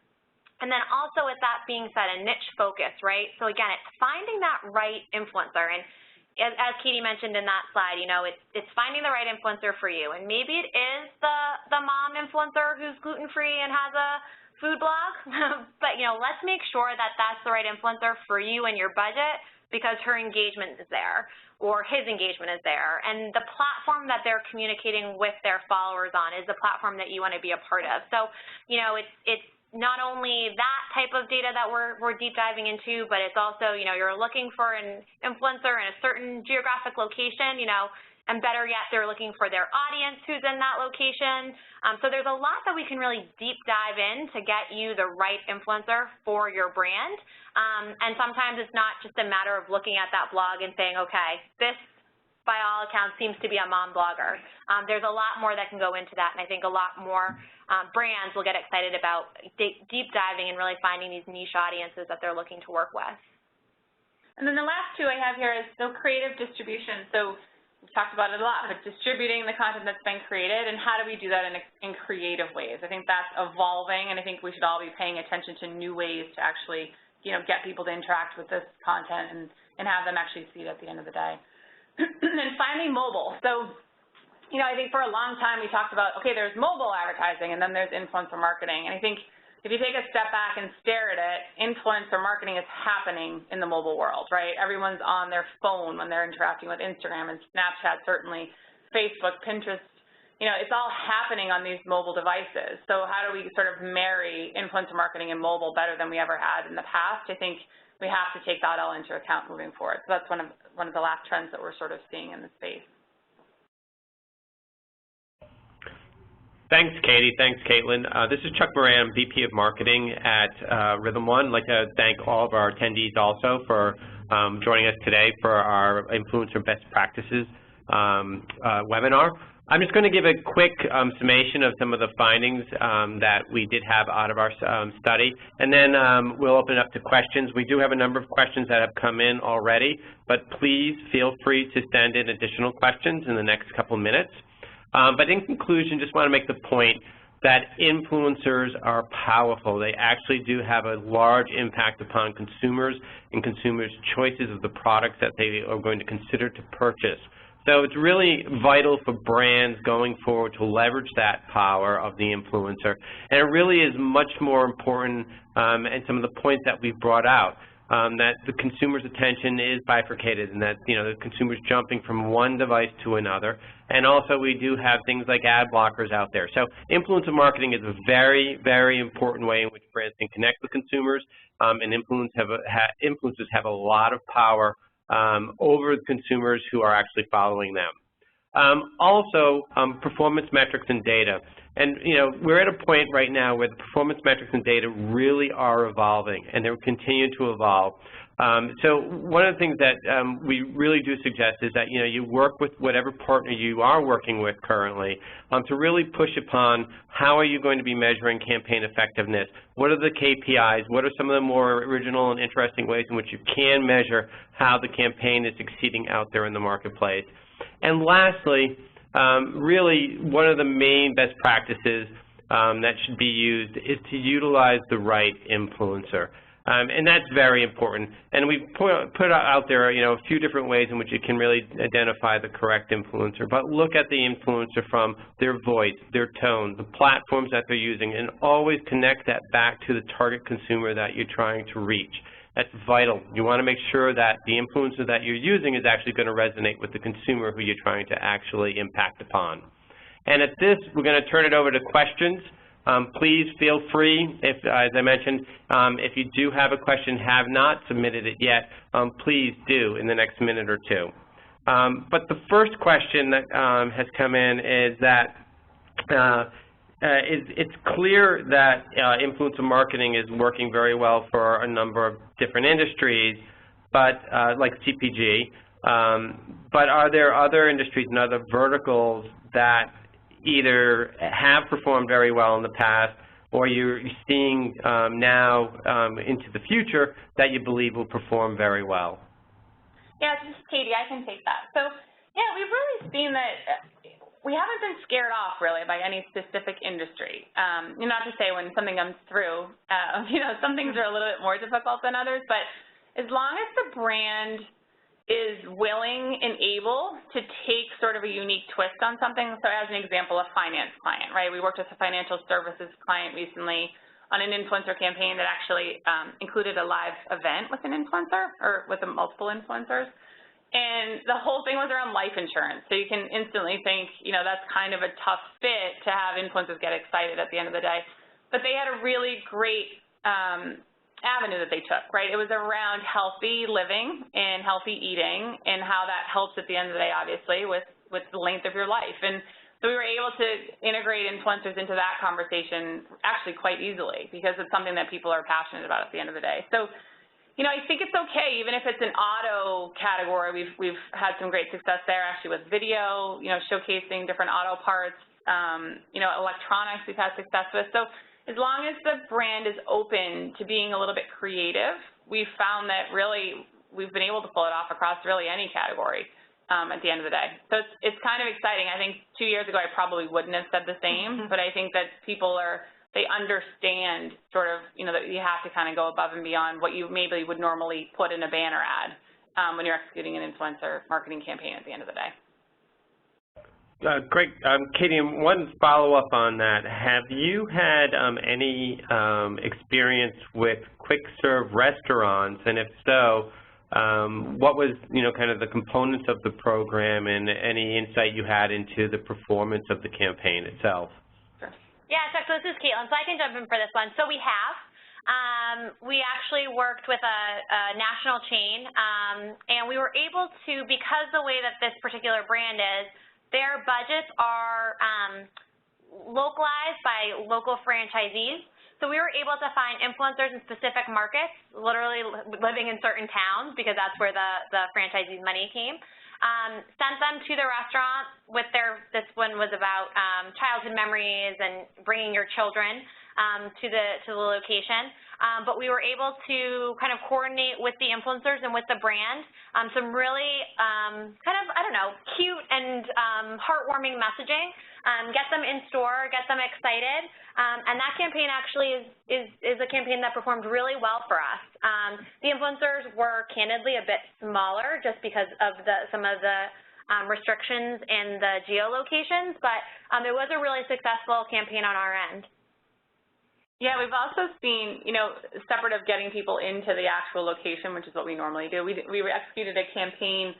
And then also with that being said, a niche focus, right? So again, it's finding that right influencer. And as Katie mentioned in that slide, you know, it's finding the right influencer for you. And maybe it is the mom influencer who's gluten-free and has a food blog, but, you know, let's make sure that that's the right influencer for you and your budget, because her engagement is there or his engagement is there. And the platform that they're communicating with their followers on is the platform that you want to be a part of. So, you know, it's not only that type of data that we're deep diving into, but it's also, you know, you're looking for an influencer in a certain geographic location, you know, and better yet, they're looking for their audience who's in that location. So there's a lot that we can really deep dive in to get you the right influencer for your brand. And sometimes it's not just a matter of looking at that blog and saying, okay, this, by all accounts, seems to be a mom blogger. There's a lot more that can go into that, and I think a lot more brands will get excited about deep diving and really finding these niche audiences that they're looking to work with. And then the last two I have here is the creative distribution. So we've talked about it a lot, but distributing the content that's been created, and how do we do that in creative ways? I think that's evolving, and I think we should all be paying attention to new ways to actually, you know, get people to interact with this content and have them actually see it at the end of the day. And then finally, mobile. So, you know, I think for a long time we talked about, okay, there's mobile advertising and then there's influencer marketing. And I think if you take a step back and stare at it, influencer marketing is happening in the mobile world, right? Everyone's on their phone when they're interacting with Instagram and Snapchat, certainly, Facebook, Pinterest. You know, it's all happening on these mobile devices. So how do we sort of marry influencer marketing and mobile better than we ever had in the past? I think we have to take that all into account moving forward. So that's one of the last trends that we're sort of seeing in the space. Thanks, Katie. Thanks, Caitlin. This is Chuck Moran, VP of Marketing at Rhythm One. I'd like to thank all of our attendees also for joining us today for our Influencer Best Practices webinar. I'm just going to give a quick summation of some of the findings that we did have out of our study, and then we'll open it up to questions. We do have a number of questions that have come in already, but please feel free to send in additional questions in the next couple of minutes. But in conclusion, just want to make the point that influencers are powerful. They actually do have a large impact upon consumers and consumers' choices of the products that they are going to consider to purchase. So it's really vital for brands going forward to leverage that power of the influencer. And it really is much more important, and some of the points that we've brought out, that the consumer's attention is bifurcated and that, the consumer's jumping from one device to another. And also we do have things like ad blockers out there. So influencer marketing is a very, very important way in which brands can connect with consumers, and influencers have a lot of power over the consumers who are actually following them. Also, performance metrics and data. And, we're at a point right now where the performance metrics and data really are evolving, and they're continuing to evolve. So one of the things that we really do suggest is that, you work with whatever partner you are working with currently to really push upon how are you going to be measuring campaign effectiveness, what are the KPIs, what are some of the more original and interesting ways in which you can measure how the campaign is succeeding out there in the marketplace. And lastly, really one of the main best practices that should be used is to utilize the right influencer. And that's very important. And we've put out there, a few different ways in which you can really identify the correct influencer. But look at the influencer from their voice, their tone, the platforms that they're using, and always connect that back to the target consumer that you're trying to reach. That's vital. You want to make sure that the influencer that you're using is actually going to resonate with the consumer who you're trying to actually impact upon. And at this, we're going to turn it over to questions. Please feel free, if, as I mentioned, if you do have a question, have not submitted it yet, please do in the next minute or two. But the first question that has come in is that it's clear that influencer marketing is working very well for a number of different industries, but like CPG. But are there other industries and other verticals that either have performed very well in the past or you're seeing now into the future that you believe will perform very well? Yeah, this is Katie. I can take that. So, yeah, we've really seen that we haven't been scared off, really, by any specific industry. Not to say when something comes through, some things are a little bit more difficult than others, but as long as the brand is willing and able to take sort of a unique twist on something. So as an example, a finance client, right? We worked with a financial services client recently on an influencer campaign that actually included a live event with an influencer or with multiple influencers. And the whole thing was around life insurance. So you can instantly think, that's kind of a tough fit to have influencers get excited at the end of the day. But they had a really great avenue that they took, right? It was around healthy living and healthy eating and how that helps at the end of the day, obviously, with the length of your life. And so we were able to integrate influencers into that conversation actually quite easily because it's something that people are passionate about at the end of the day. So, I think it's okay, even if it's an auto category. We've had some great success there actually with video, showcasing different auto parts, electronics we've had success with. So as long as the brand is open to being a little bit creative, we've found that really we've been able to pull it off across really any category at the end of the day. So it's kind of exciting. I think 2 years ago I probably wouldn't have said the same, but I think that people they understand sort of, that you have to kind of go above and beyond what you maybe would normally put in a banner ad when you're executing an influencer marketing campaign at the end of the day. Great. Katie, one follow-up on that. Have you had any experience with quick-serve restaurants? And if so, what was, kind of the components of the program and any insight you had into the performance of the campaign itself? Yeah, Chuck, so this is Caitlin, so I can jump in for this one. So we have. we actually worked with a national chain, and we were able to, because the way that this particular brand is, their budgets are localized by local franchisees. So we were able to find influencers in specific markets, literally living in certain towns, because that's where the franchisee's money came. Sent them to the restaurant with this one was about childhood memories and bringing your children to the location. But we were able to kind of coordinate with the influencers and with the brand some really kind of, I don't know, cute and heartwarming messaging, get them in store, get them excited, and that campaign actually is a campaign that performed really well for us. The influencers were candidly a bit smaller just because of some of the restrictions in the geolocations, but it was a really successful campaign on our end. Yeah, we've also seen, separate of getting people into the actual location, which is what we normally do, we executed a campaign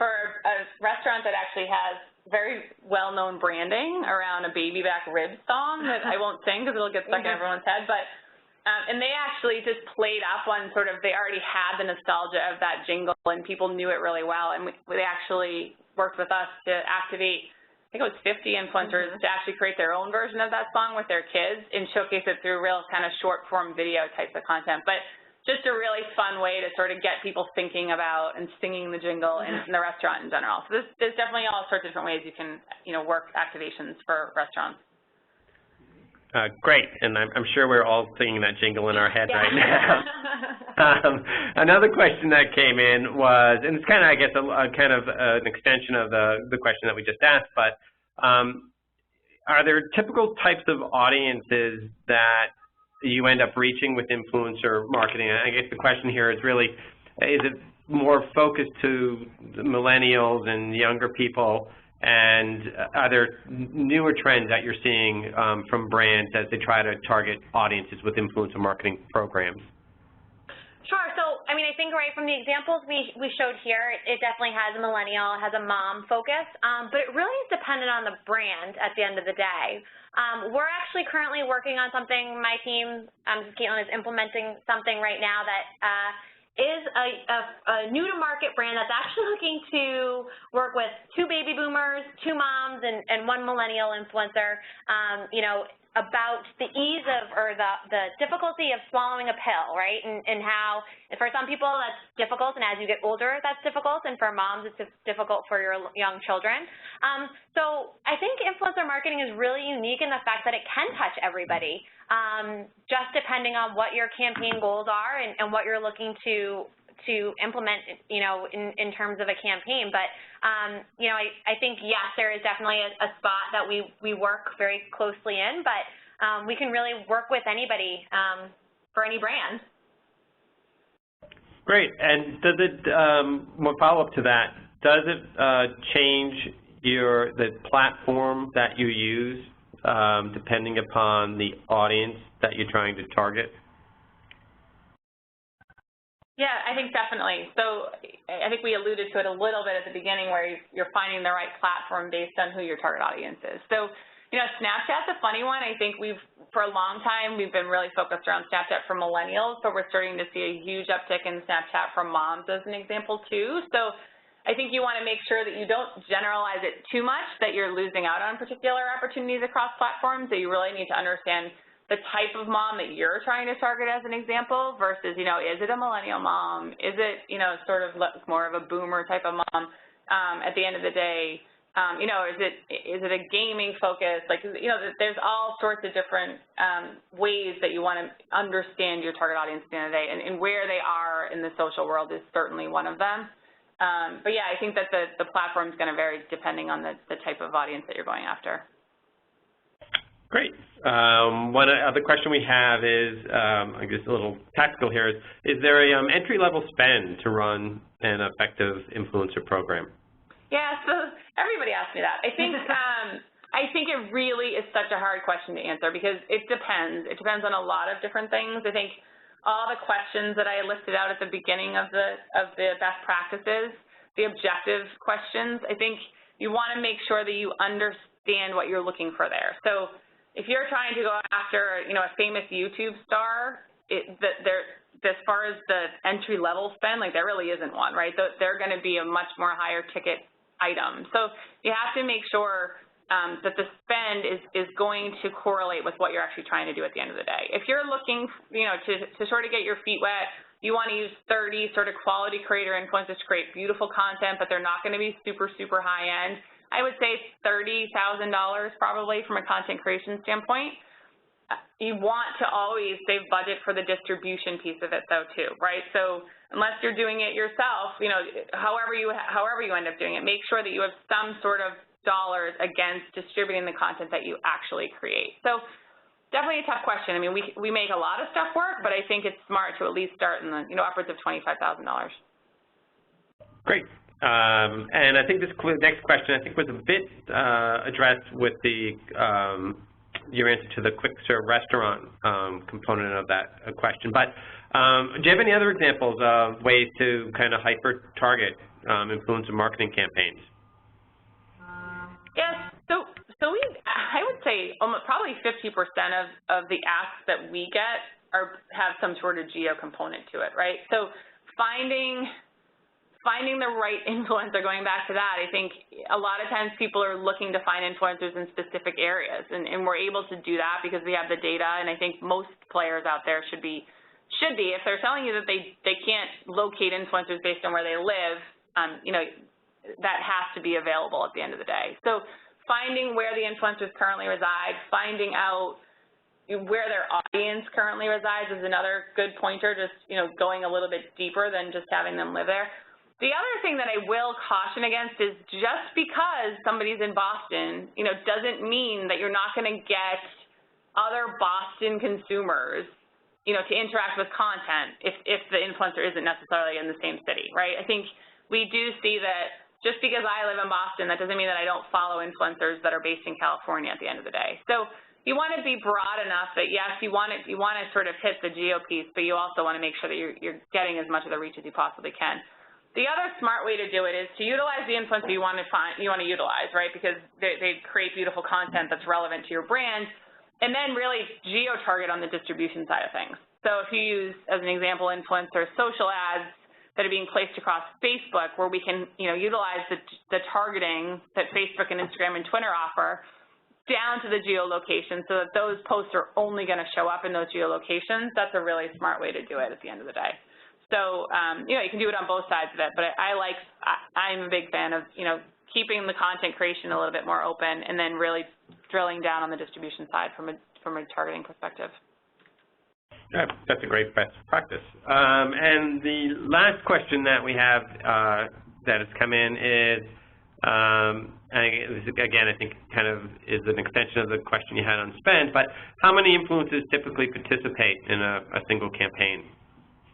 for a restaurant that actually has very well-known branding around a baby back ribs song that I won't sing because it'll get stuck in everyone's head, but and they actually just played up on sort of, they already had the nostalgia of that jingle and people knew it really well, and they actually worked with us to activate, I think it was 50 influencers to actually create their own version of that song with their kids and showcase it through real kind of short-form video types of content. But just a really fun way to sort of get people thinking about and singing the jingle in the restaurant in general. So there's definitely all sorts of different ways you can, work activations for restaurants. Great, and I'm sure we're all singing that jingle in our head right now. Another question that came in was, and it's kind of, I guess, kind of an extension of the question that we just asked, but are there typical types of audiences that you end up reaching with influencer marketing? And I guess the question here is really, is it more focused to the millennials and younger people? And are there newer trends that you're seeing from brands as they try to target audiences with influencer marketing programs? Sure. So, I mean, I think right from the examples we showed here, it definitely has a millennial, has a mom focus, but it really is dependent on the brand at the end of the day. We're actually currently working on something, my team, Caitlin, is implementing something right now that is a new-to-market brand that's actually looking to work with 2 baby boomers, 2 moms, and 1 millennial influencer, about the ease of, or the difficulty of swallowing a pill, right? And how, for some people that's difficult, and as you get older that's difficult, and for moms it's difficult for your young children. So I think influencer marketing is really unique in the fact that it can touch everybody, just depending on what your campaign goals are and what you're looking to implement, in terms of a campaign. But, I think, yes, there is definitely a spot that we work very closely in, but we can really work with anybody for any brand. Great. And does it, one follow-up to that, does it change the platform that you use depending upon the audience that you're trying to target? Yeah, I think definitely. So I think we alluded to it a little bit at the beginning where you're finding the right platform based on who your target audience is. So, Snapchat's a funny one. I think for a long time, we've been really focused around Snapchat for millennials, but we're starting to see a huge uptick in Snapchat for moms as an example too. So I think you want to make sure that you don't generalize it too much, that you're losing out on particular opportunities across platforms, that you really need to understand the type of mom that you're trying to target as an example versus, is it a millennial mom? Is it, sort of more of a boomer type of mom? At the end of the day, is it a gaming focus? Like, there's all sorts of different ways that you want to understand your target audience at the end of the day, and where they are in the social world is certainly one of them. But yeah, I think that the platform is going to vary depending on the type of audience that you're going after. Great. One other question we have is, I guess a little tactical here, is there a entry-level spend to run an effective influencer program? Yeah, so everybody asks me that. I think it really is such a hard question to answer because it depends. It depends on a lot of different things. I think all the questions that I listed out at the beginning of the best practices, the objective questions, I think you want to make sure that you understand what you're looking for there. So if you're trying to go after, a famous YouTube star, as far as the entry-level spend, like there really isn't one, right? They're going to be a much more higher ticket item. So you have to make sure that the spend is going to correlate with what you're actually trying to do at the end of the day. If you're looking, to sort of get your feet wet, you want to use 30 sort of quality creator influencers to create beautiful content, but they're not going to be super, super high end. I would say $30,000 probably from a content creation standpoint. You want to always save budget for the distribution piece of it though too, right? So unless you're doing it yourself, however you end up doing it, make sure that you have some sort of dollars against distributing the content that you actually create. So definitely a tough question. I mean, we make a lot of stuff work, but I think it's smart to at least start in the, upwards of $25,000. Great. And I think this next question, I think, was a bit addressed with the your answer to the quick serve restaurant component of that question. But do you have any other examples of ways to kind of hyper-target influencer marketing campaigns? Yes. So I would say probably 50% of the asks that we get have some sort of geo component to it, right? So finding the right influencer, going back to that, I think a lot of times people are looking to find influencers in specific areas, and we're able to do that because we have the data, and I think most players out there should be, if they're telling you that they can't locate influencers based on where they live, that has to be available at the end of the day. So finding where the influencers currently reside, finding out where their audience currently resides is another good pointer, just, going a little bit deeper than just having them live there. The other thing that I will caution against is just because somebody's in Boston, doesn't mean that you're not going to get other Boston consumers, to interact with content if the influencer isn't necessarily in the same city, right? I think we do see that just because I live in Boston, that doesn't mean that I don't follow influencers that are based in California at the end of the day. So you want to be broad enough that, yes, you want to sort of hit the geo piece, but you also want to make sure that you're getting as much of the reach as you possibly can. The other smart way to do it is to utilize the influencer you want to utilize, right? Because they create beautiful content that's relevant to your brand, and then really geo-target on the distribution side of things. So if you use, as an example, influencer social ads that are being placed across Facebook, where we can, utilize the targeting that Facebook and Instagram and Twitter offer down to the geolocation so that those posts are only going to show up in those geolocations, that's a really smart way to do it at the end of the day. So, you can do it on both sides of it, but I'm a big fan of, keeping the content creation a little bit more open and then really drilling down on the distribution side from a targeting perspective. Yeah, that's a great best practice. And the last question that we have that has come in is, again, I think kind of is an extension of the question you had on spend, but how many influencers typically participate in a single campaign?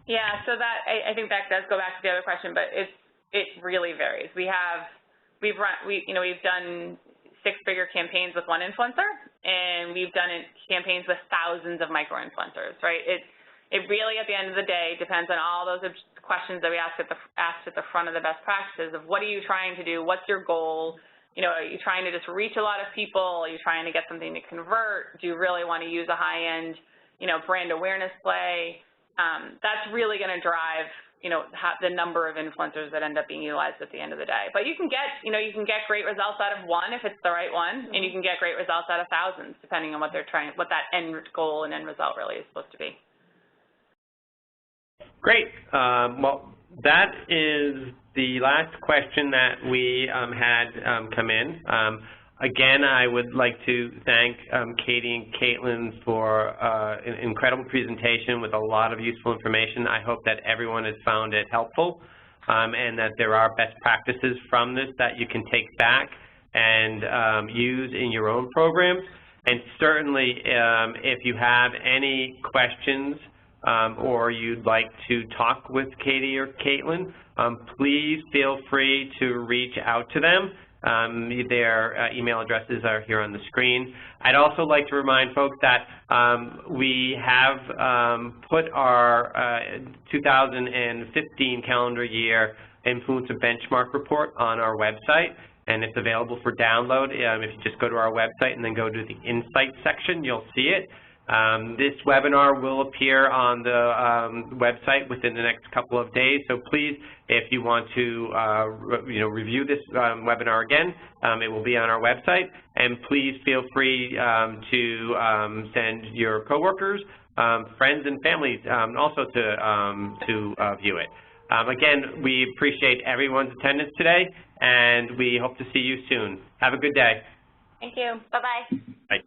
Yeah, so that I think that does go back to the other question, but it really varies. We've done six-figure campaigns with one influencer, and we've done campaigns with thousands of micro-influencers, right? It really, at the end of the day, depends on all those questions that we ask at the front of the best practices of what are you trying to do, what's your goal, are you trying to just reach a lot of people, are you trying to get something to convert, do you really want to use a high-end, brand awareness play? That's really going to drive, the number of influencers that end up being utilized at the end of the day. But you can get, great results out of one if it's the right one, and you can get great results out of thousands depending on what that end goal and end result really is supposed to be. Great. Well, that is the last question that we had come in. Again, I would like to thank Katie and Caitlin for an incredible presentation with a lot of useful information. I hope that everyone has found it helpful and that there are best practices from this that you can take back and use in your own programs. And certainly, if you have any questions or you'd like to talk with Katie or Caitlin, please feel free to reach out to them. Their email addresses are here on the screen. I'd also like to remind folks that we have put our 2015 calendar year Influencer Benchmark Report on our website, and it's available for download. If you just go to our website and then go to the Insights section, you'll see it. This webinar will appear on the website within the next couple of days, so please, if you want to review this webinar again, it will be on our website, and please feel free to send your coworkers, friends, and families also to view it. Again, we appreciate everyone's attendance today, and we hope to see you soon. Have a good day. Thank you. Bye-bye. Bye.